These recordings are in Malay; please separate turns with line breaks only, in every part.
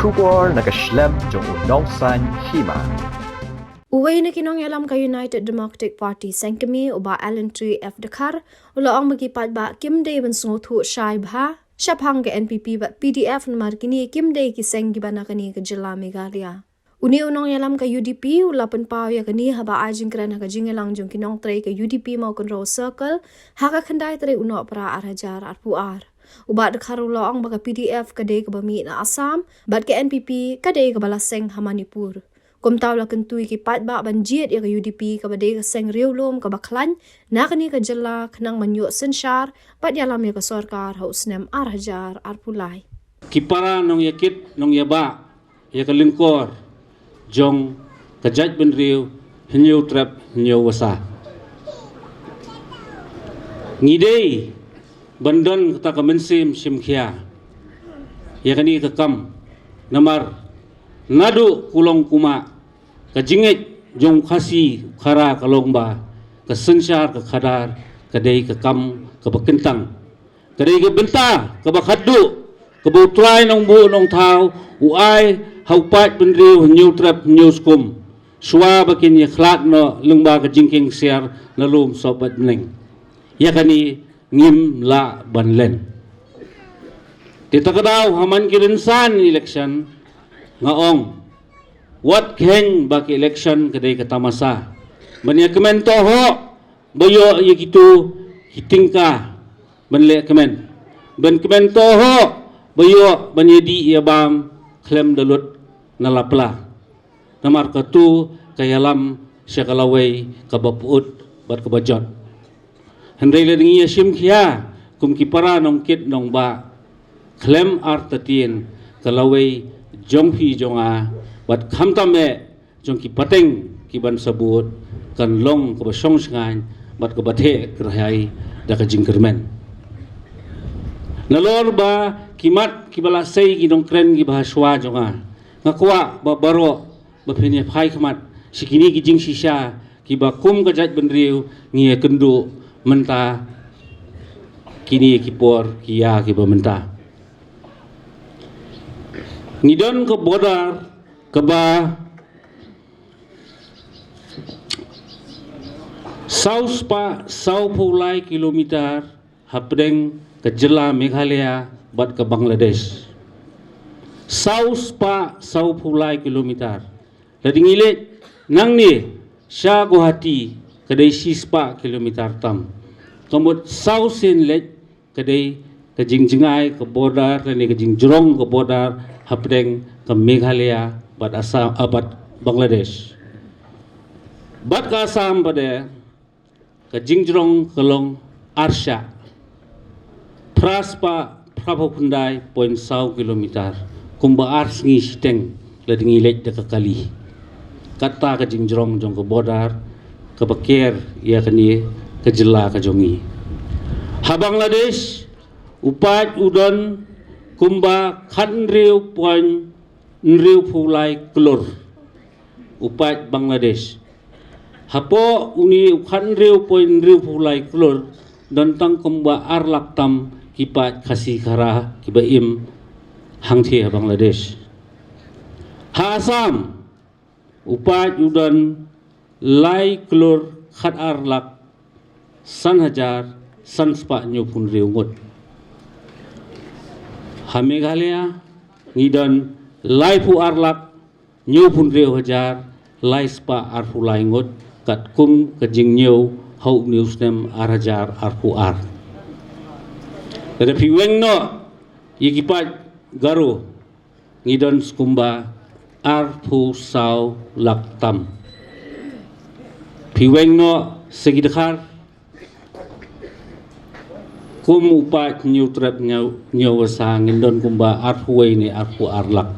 Shubor nakaslem jong unongsan hima.
Uway na kinong yalam ka United Democratic Party sengkemi uba Alan Tree F. Dakar ulaong magipad ba Kim Day bansungot hu Shai Bha Shaphang ke NPP bat PDF namar kini Kim Day ki seng gibana kani ke Jilla Meghalaya. Uni unong yalam ka UDP ulapan pao ya kani haba ajing kran ka jingelang jong kinong tray ka UDP mau control circle haka khandai tray uno pra arhajar arpuar. Ubat Dakar ulaong baka PDF kadai ke bami na Assam bat ke NPP kadai ke balaseng Hamanipur. Kum tahu lah kentui ki pat ba banjit ya ke UDP ka badai ka seng riulum ka baklan na kani ka Jilla kenang manyuk sensyar pat yalam ya ke sorkar hausnem arhajar arpulai.
Kipara nong yakit nong yaba ya ke lingkor jong kajat benriu hinyu trap hinyu wasa. Ngidei bandon kata kemensim simkhia ya kani kekam namar nadu kulong kuma kajingit jong khasi khara kalongba kesensyar ke khadar kadai kekam ke bekentang kadai ke benta ke bakhadu ke butrai nong bu nong thau uai haupat benriu new trap new skum swa bakin ya khlat no lengba ke jingking siar nalum sobat neng ya kani ngim la banlen tita kadaw haman kirinsan election ngaong wat keng baki election kadai katamasa banya kemen toho boyo yikitu hitingka banle kemen ban kemen toho boyo banyedi yabam klem dalut nalapla namar katu kayalam syakalawai kabaput bat kabajot hendai le dengi sim khia kum kipara nong kit nong ba klem artatin kalawai jongpi jonga bat khamtame jong ki pateng ki ban sabut kan long ko basong sangan bat ko bathe krahai da ka jingkermen nalor ba kimat ki bala sei ki dong kren ki bahaswa jonga ngakwa ba baro ba phine phai khamat sikini ki jing sisa ki ba kum ka jat benriu ngie kendu menta kini ki por ki ya ki ba menta ngidon ke bodar ke ba saus pa sau pulai kilometer hapdeng ke Jilla Meghalaya bat ke Bangladesh saus pa sau pulai kilometer jadi ngilit nang ni sya Guwahati kedai sispa kilometer tam kemudian sausin let kedai ke jingjengai ke bodar dan ke jingjrong ke bodar hapdeng ke Meghalaya bat Assam bat Bangladesh bat ke Assam pada ke jingjrong kelong Arsha praspa prapopundai poin 1 kilometer kumba ars ngi steng ladingi lej de kali kata ke jingjrong jong ke bodar ke bekir ya kini ke Jilla ke jongi ha Bangladesh upat udon kumba khan riu poin riu pulai klor upat Bangladesh hapo uni khan riu poin riu pulai klor dan tang kumba arlak tam kipat kasih kara kibaim hangthi Bangladesh ha Assam upat udon lai klor khat arlak san hajar san spa nyopun riu ngot ha Meghalaya ngidon lai pu arlak nyopun riu hajar lai spa arfu lai ngot kat kum kejing nyau hau newsnem arhajar arfu ar tetapi weng no yikipat garu ngidon skumba arfu sau laktam piweng no segidakar kum upat new trap nyaw wasa ngindon kumba arfu ni arfu arlak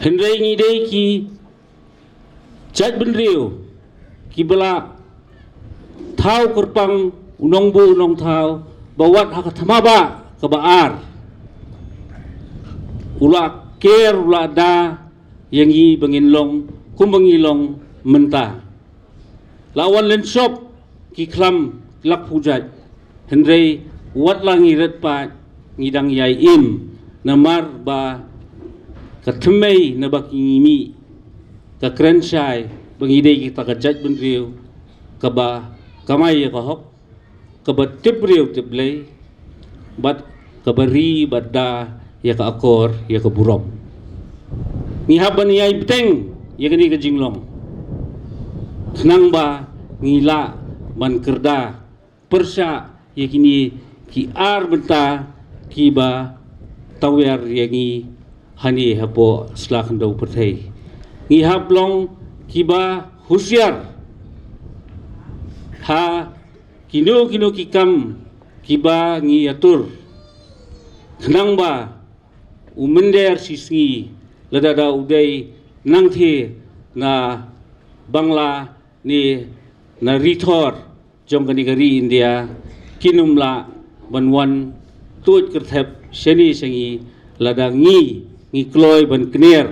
hendai ngidei ki jat benriu ki bela thau kurpang unong bu unong thau bawat hak thamaba ke baar ula ker ula da yang yi benginlong kum bengilong menta lawan len shop ki klam lak pujat hendrei wat langi ret pa ngidang yai im namar ba katemay na bakingimi ka krensyay bangide kita ka judge benriu ka ba kamay ka hok ka ba tibriu tiblay bat ka bari badda ya ka akor ya ka burom ni haban ya ibteng ya kani ka jinglong nang ba ngila man kerda persya ya kini ki ar benta ki ba tawer yangi hani hapo slak ndau perthei ngi hablong kiba husiar ha kino kikam kiba ngi atur khnang ba umender sisngi ladada udai nangthi na bangla ni na rithor jong kani gari India kinumla banwan tut kerthep sheni sengi lada ngi kloy ban kner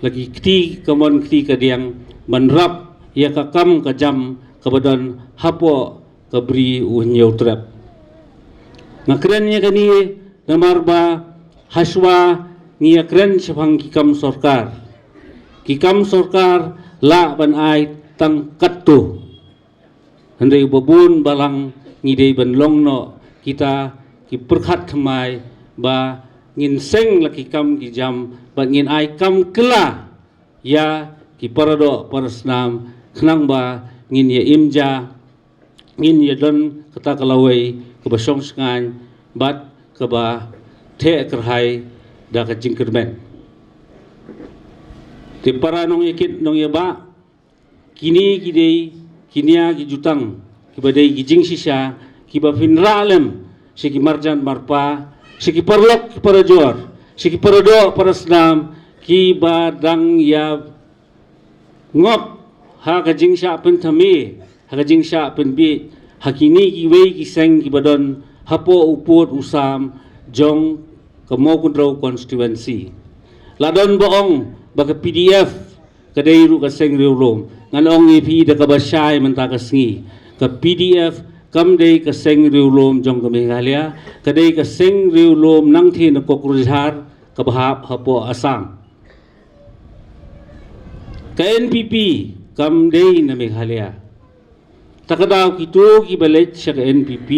lagi kti kamon kti kadiang manrap ya kakam kajam kabadan hapo kabri unyau trap ngakrennya kani namarba haswa ngi akren sepang kikam sorkar la ban ai tang kattu handai babun balang ngidei ban longno kita ki perkhat thamai ba ngin seng laki kam ki jam ba ngin ai kam kela ya ki parado parasnam khnang ba ngin ya imja ngin ya don kata kalawai ke ba song sngan bat ke ba the kerhai da ka jingkermen ti paranong yakit nong ya ba kini kidei kinia ki jutang ki badai ki jing sisa ki ba finralem siki marjan marpa siki parlok para jor siki parodo para senam ki badang ya ngop ha ka jing sha pen thami ha ka jing sha pen bi hakini ki wei ki seng ki badon hapo uput usam jong kamo kundro constituency ladon boong baka PDF kadai ru ka seng riulom nganong ipi da ka basay menta ka sngi ka PDF kam day ka seng riulom jong ka Meghalaya kaday ka seng riulom nang thi na kokruzhar ka bahap hapo Assam ka NPP kam day na Meghalaya takadaw kito kibalit siya ka NPP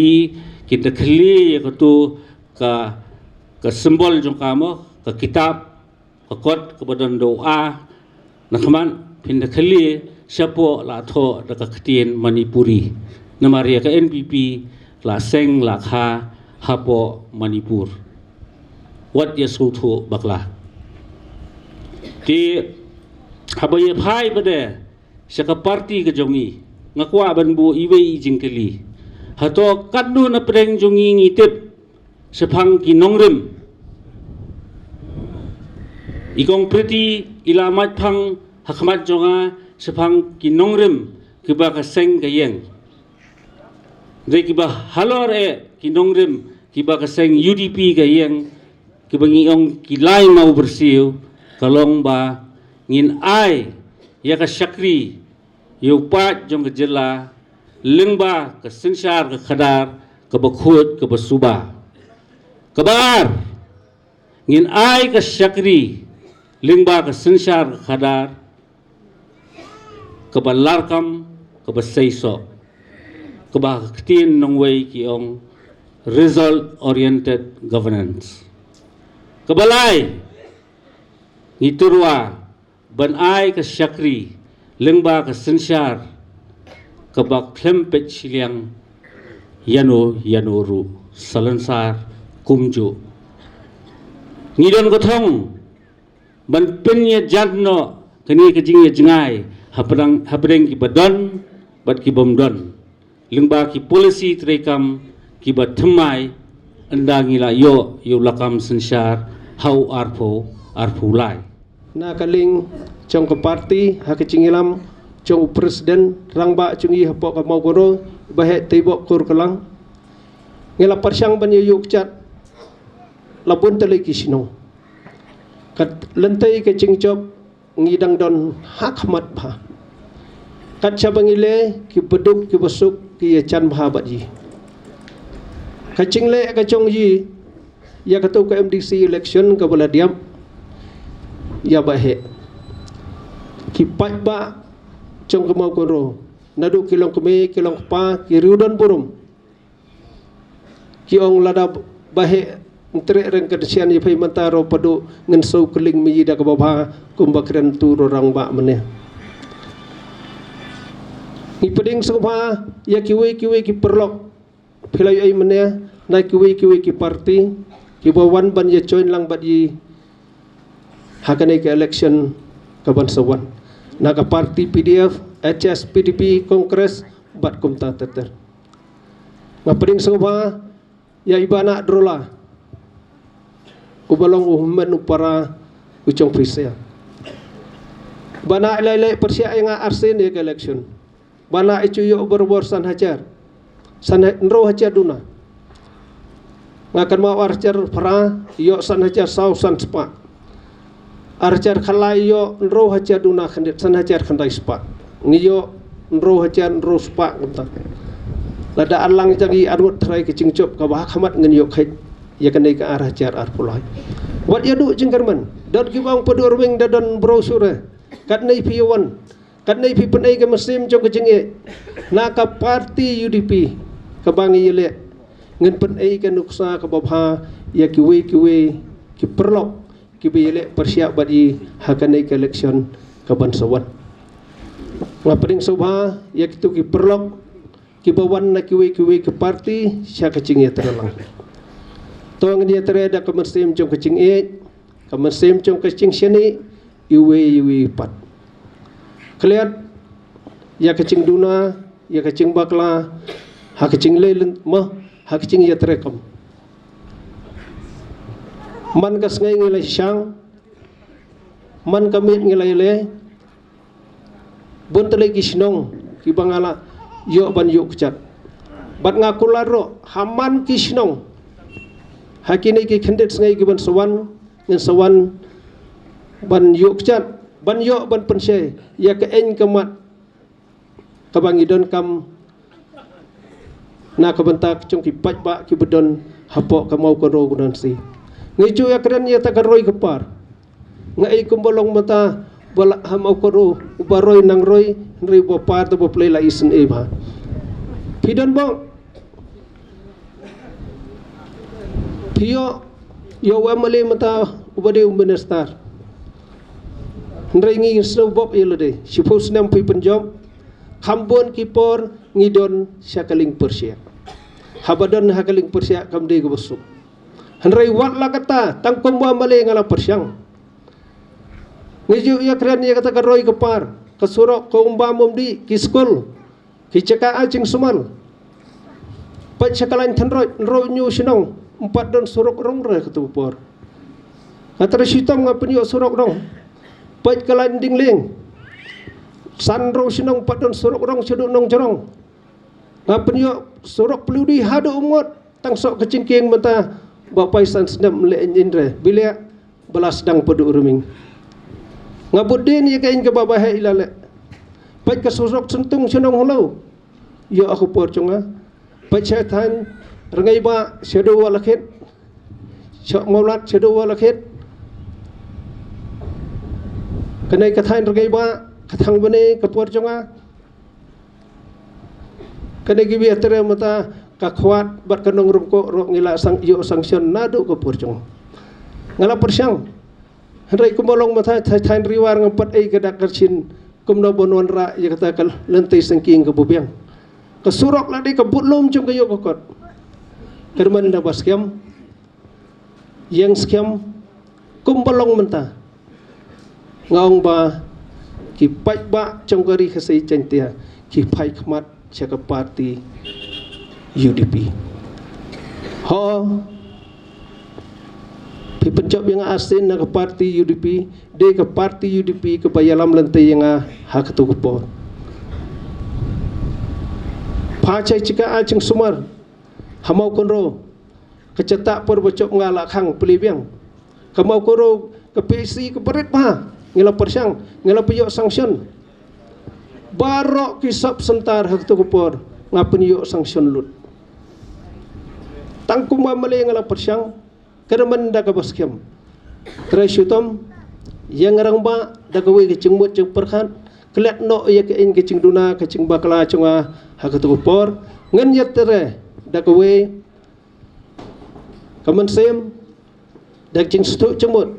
kita kli ya kato ka simbol jong kamo ka kitab ka kot ka badan doa nakaman pindakali siya po lato da ka katin Manipuri na Maria ka NPP la seng la kha hapo Manipur wat ya sultu bakla ti habaya phai bade saka party ka jongi ngakwa banbu iwei jingkeli hato kaddu na preng jongi ngitip sepang kinongrim ikong priti ilamat phang hakmat jonga sepang kinongrim kiba ka seng ka yeng Dai kiba halor kinongrim kiba kaseng UDP kayeng kiba ngiyong kilay mau bersiu kalong ba ngin ai ya ka syakri yu pat jong kejela lengba ka sensar ka khadar ka bakhut ka basuba kabar ngin ai ka syakri lengba ka sensar ka khadar ka balarkam ka basaiso kebaktian nong way kiong result oriented governance kebalai ngiturwa banai ke syakri lengba ke sensyar kebak klempet siliang yanuru salensar kumju ngidon gotong ban penye jadno kini kejingnya jengai habreng ki badon bat ki bomdon lengba ki polisi terekam ki bathmai andangila yo lakam sensyar hau arpo lai
na kaling chong ka party ha ka chingilam chong presiden rangba chungi hapo ka mau goro bahe teibo kur kalang ngela parsyang ban yuk chat labun tele kisino kat lentai ke cingcop ngidang don hakmat pha kat cabangile ki beduk ki besuk ki chan bha bat ji ka cingle ka chong ji ya ketua ke MDC election ke bola diam ya bahe kipat ba trong kemau koro nadu kilong keme kilong pa kiriudan burum kiong lada bahe entre reng kedesian ye pai mantaro padu ngen sau keling mi da ke bawah kumbakren turu orang ba meneh ni peding sengpa ya kiwe ki perlok pilai ai meneh na kiwe ki parti ki bawan ban ye join lang bat yi hakane ke election ke bansawan na ka parti PDF HS PDP Kongres bat kumta teter na peding sengpa ya ibana drola ubalong uhmen upara ucong fisya bana ilai persia yang arsen ya ke election bana icu yo berbor san hajar san nro hajar duna ngakan mau arjar para yo san hajar sau san spa arjar khalai yo nro hajar duna khandit san hajar khandai spa ngiyo nro hajar nro spa ngta lada alang jangi arut trai ke cingcop ka bah khamat ngen yo khai ya kanai ke arah jar arpulai wat ya du jengkarman dan kibang padur wing dadan brosure kat nei piwan kat nei pi penai ke mesim jong ke jenge na ka parti UDP ka bangi yele ngen penai ke nuksa ka babha ya kiwe ki perlok ki be yele persiap badi hakanai ke election ka bansawan ngapring sobha ya kitu ki perlok ki bawan na kiwe ke parti sya ke jenge terlang tong dia tereda ke mesim jong kecing ke mesim jong kecing sini iwe pat keliat ya kecing duna ya kecing bakla ha kecing lelen mah ha kecing ya terekam man kas ngai ngilai syang man kamit ngilai le bun tele kisnong ki bangala yo ban yo kechat bat ngakularo haman kisnong hakini ki khendet ngai ki ban sawan ngen sawan ban yok chat ban yok ban penshe ya ke en kamat kabangidon kam na kabentak cung ki pat ba ki bedon hapok kamau koro gunan si ngicu ya keren ya takaroi kepar ngai kumbolong mata bala hamau koro ubaroi nang roi nri bopar to boplay la isen eba pidon bong Pio yo wamale mata ubade umbenestar ndrengi snow bob yelode suppose nam pi penjob khambon kipor ngidon syakaling persia habadon hakaling persia kamde go besuk handrai wat la kata tangkom wamale ngala persyang ngeju ya keren ya kata karoi kepar kesurok ko umbamum di ki skul ki ceka acing sumal pat syakalan thanroi ro nyu sinong empat don surok rong re ketupor atara sitam ngapen yo surok rong pat kalan dingling san ro sinong empat don surok rong seduk nong jorong ngapen yo surok peludi hadu umot tang sok kecingking mata bapai san sedam le indre bila belas sedang pedu ruming ngabudin ye kain ke babahe ilale pat ka surok sentung sinong holo yo aku por chunga pat syaitan rengai ba sedo walakhet syok maulat sedo walakhet kanai kathain rengai ba kathang bane kapor jonga kanai gibi atre mata ka khwat bat kanong rungko ro ngila sang yo sanction nadu kapor jonga ngala persyang hendrai kumolong mata thain riwar ngampat ai kadak kerchin kumno bonon ra ya kata kal lentai sengking ke bubiang kesurok ladi kebut lom cung kayo kokot kerman da baskem yang skem kumbalong menta ngaung ba ki pai ba trong kari khasai chantia ki pai khmat chaka party UDP ho pi pencop yang asin na ke party UDP de ke party UDP ke bayalam lantai yang ha ketu kepo pacai cika acing sumar hamau konro kecetak por bocok ngalak khang pelibiang kamau koro ke PC ke perit pa ngila persyang ngila piyok sanction barok kisap sentar hak tu kupor ngapen yok sanction lut tangkum male ngila persyang karaman da ka baskem trayutom yang ngarang ba da ka we ke cingmut cing perkhan klet no ya ke in ke cing duna ke cing bakla chunga hakatu por ngan yat tere da ka we kaman sem da cing stu cingmut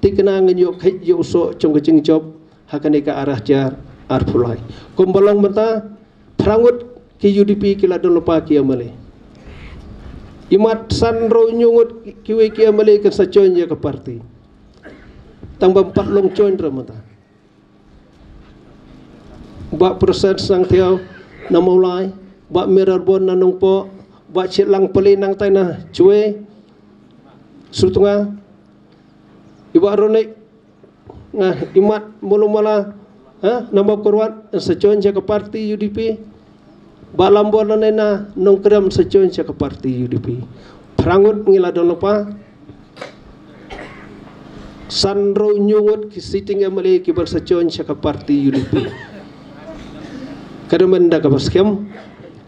tikna nganyuk hit yu so chung ke cing job hakane ka arah jar ar pulai kumbalang mata prangut ki UDP kila don lupa ki amale imat san ro nyungut kiwe ki amale ke sajon ya ke parti tang bampat long join ramata ba proses sang tiao na mulai ba mirar bon nanong po ba chitlang pali nang tay na chue sutunga iba ronek nah imat mulumala nama korwat sajon ja ke parti UDP ba lambor na nena nong kram sajon ja ke parti UDP prangut ngila don lupa sanro nyungut ki sitting amale ki bar sajon ja ke parti UDP kadaman da ka baskem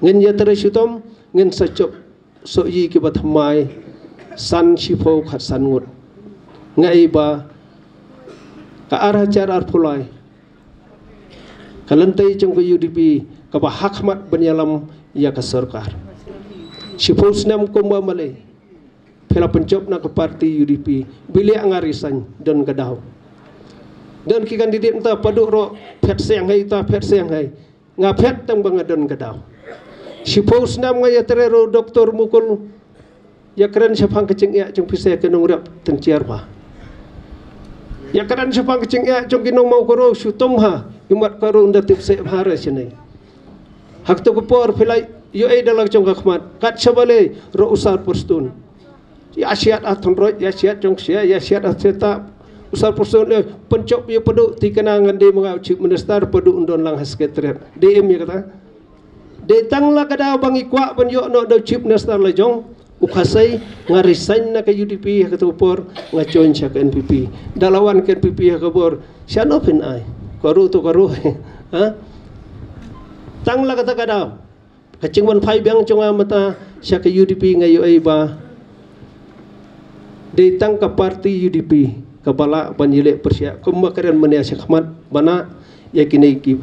ngen ya tere syutom ngen sacop so yi ki batmai san shifo khat san ngut ngai ba ka arah jar ar pulai kalantai chung ke UDP ka ba hakmat banyalam ya ka sarkar shifo snam komba male phela pencop na ke parti UDP bili angarisan don gadau dan ki kandidat ta paduk ro phet seng hai ta phet seng hai nga phet tang bangadon gadau shifo snam nga ya terero doktor mukul ya keren sapang kecing ya chung pise ke nong rap tenciar ba ya keren sapang kecing ya chung kinong mau koro syutom ha imat karo unda tip se hare sini hak to kupor filai yo ai dalang chung khmat kat sabale ro usar postun ya siat aton ro ya siat chung sia ya siat ateta usar postun le pencop ye peduk ti kenangan de mengau chief minister peduk undon lang sekretariat DM ya kata de tangla kada bang ikwa ban yo no do chief minister la jong ukasai ngarisan na ke UDP ka tupor nga join siya ke NPP dalawan ke NPP ka bor siya no pin ay karu to karu ha tangla kata kada kacingwan phai biang chonga mata siya ke UDP nga yo ay ba de tang ka parti UDP ka bala banjile persya kumakaran mania siya khmat bana yakini ki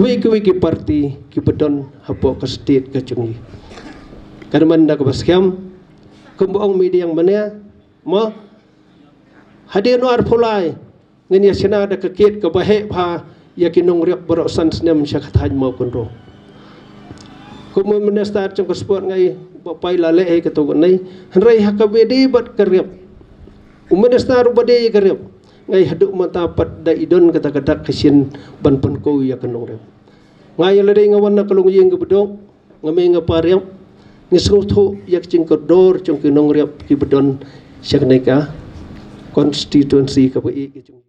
wiki parti ki bedon hapo ka state ka chungi karman da ka baskyam kumbuang media yang mana mo hadir no ar pulai ngin ya sina da ka ket ka bahe pha yakinong riak borok san snem sya khathaj mo kunro kumun minister chung ka sport ngai bapai lale he ka to nai hanrai hakabedi bat karyap minister ubade karyap ngai haduk mata pat da idon kata kata kasin ban pan ko ya kanong riak ngai lade ngawan na kalung yeng ka bedok ngame ngapariam ngisrutu yak cing kodor chung kinong riap ki bedon syakneka constituency ka bai ki chung